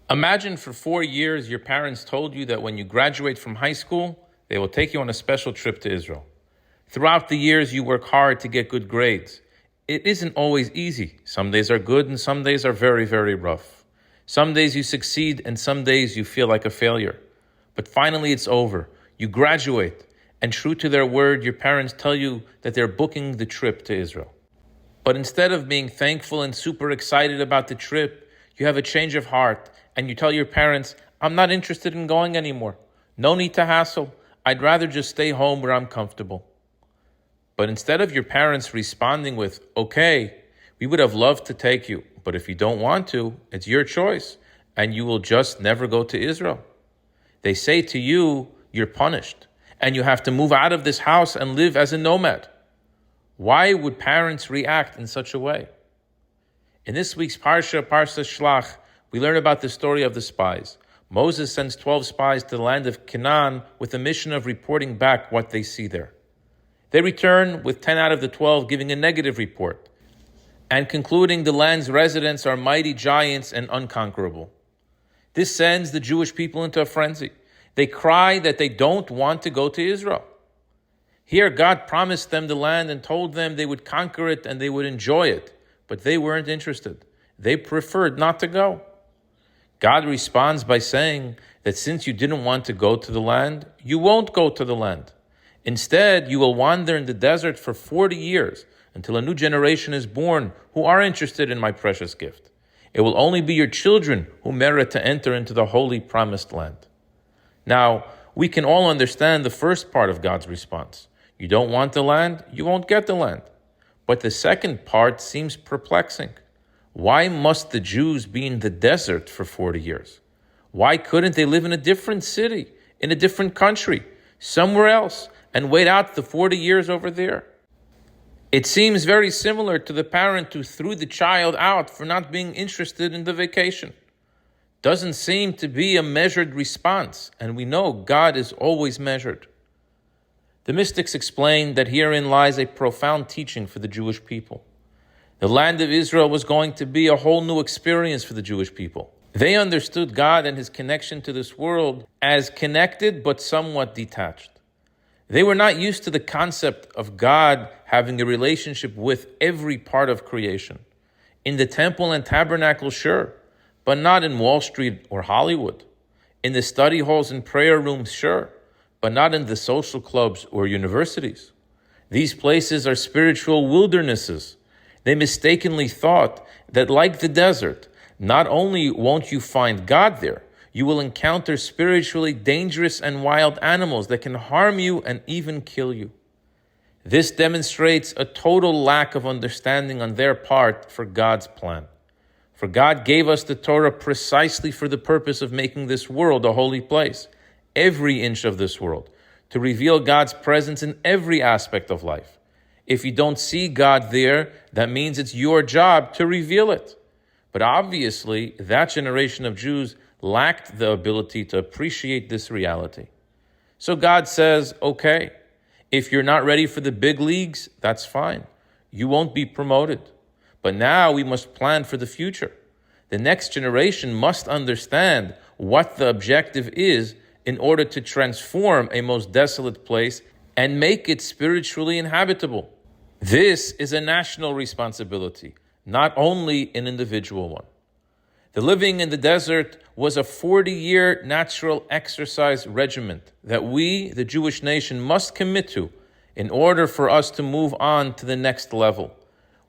Imagine for 4 years your parents told you that when you graduate from high school, they will take you on a special trip to Israel. Throughout the years, you work hard to get good grades. It isn't always easy. Some days are good and some days are very, very rough. Some days you succeed and some days you feel like a failure. But finally it's over. You graduate, and true to their word, your parents tell you that they're booking the trip to Israel. But instead of being thankful and super excited about the trip, you have a change of heart and you tell your parents, I'm not interested in going anymore. No need to hassle. I'd rather just stay home where I'm comfortable. But instead of your parents responding with, okay, we would have loved to take you, but if you don't want to, it's your choice, and you will just never go to Israel. They say to you, you're punished, and you have to move out of this house and live as a nomad. Why would parents react in such a way? In this week's Parsha Shlach, we learn about the story of the spies. Moses sends 12 spies to the land of Canaan with the mission of reporting back what they see there. They return with 10 out of the 12 giving a negative report and concluding the land's residents are mighty giants and unconquerable. This sends the Jewish people into a frenzy. They cry that they don't want to go to Israel. Here, God promised them the land and told them they would conquer it and they would enjoy it, but they weren't interested. They preferred not to go. God responds by saying that since you didn't want to go to the land, you won't go to the land. Instead, you will wander in the desert for 40 years until a new generation is born who are interested in my precious gift. It will only be your children who merit to enter into the holy promised land. Now, we can all understand the first part of God's response. You don't want the land, you won't get the land. But the second part seems perplexing. Why must the Jews be in the desert for 40 years? Why couldn't they live in a different city, in a different country, somewhere else, and wait out the 40 years over there? It seems very similar to the parent who threw the child out for not being interested in the vacation. Doesn't seem to be a measured response, and we know God is always measured. The mystics explain that herein lies a profound teaching for the Jewish people. The land of Israel was going to be a whole new experience for the Jewish people. They understood God and his connection to this world as connected but somewhat detached. They were not used to the concept of God having a relationship with every part of creation. In the temple and tabernacle, sure, but not in Wall Street or Hollywood. In the study halls and prayer rooms, sure, but not in the social clubs or universities. These places are spiritual wildernesses. They mistakenly thought that, like the desert, not only won't you find God there, you will encounter spiritually dangerous and wild animals that can harm you and even kill you. This demonstrates a total lack of understanding on their part for God's plan. For God gave us the Torah precisely for the purpose of making this world a holy place, every inch of this world, to reveal God's presence in every aspect of life. If you don't see God there, that means it's your job to reveal it. But obviously, that generation of Jews lacked the ability to appreciate this reality. So God says, okay, if you're not ready for the big leagues, that's fine. You won't be promoted. But now we must plan for the future. The next generation must understand what the objective is in order to transform a most desolate place and make it spiritually inhabitable. This is a national responsibility, not only an individual one. The living in the desert was a 40-year natural exercise regimen that we, the Jewish nation, must commit to in order for us to move on to the next level.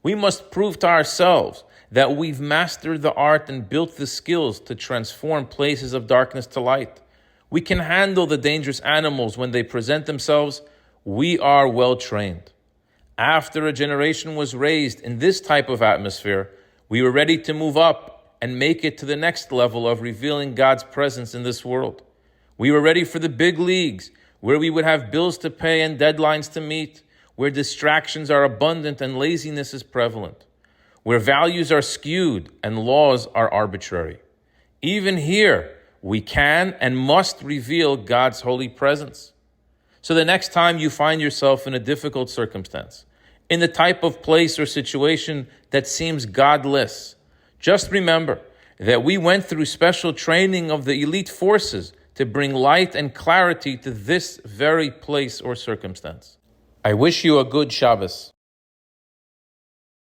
We must prove to ourselves that we've mastered the art and built the skills to transform places of darkness to light. We can handle the dangerous animals when they present themselves. We are well trained. After a generation was raised in this type of atmosphere, we were ready to move up and make it to the next level of revealing God's presence in this world. We were ready for the big leagues, where we would have bills to pay and deadlines to meet, where distractions are abundant and laziness is prevalent, where values are skewed and laws are arbitrary. Even here, we can and must reveal God's holy presence. So the next time you find yourself in a difficult circumstance, in the type of place or situation that seems godless, just remember that we went through special training of the elite forces to bring light and clarity to this very place or circumstance. I wish you a good Shabbos.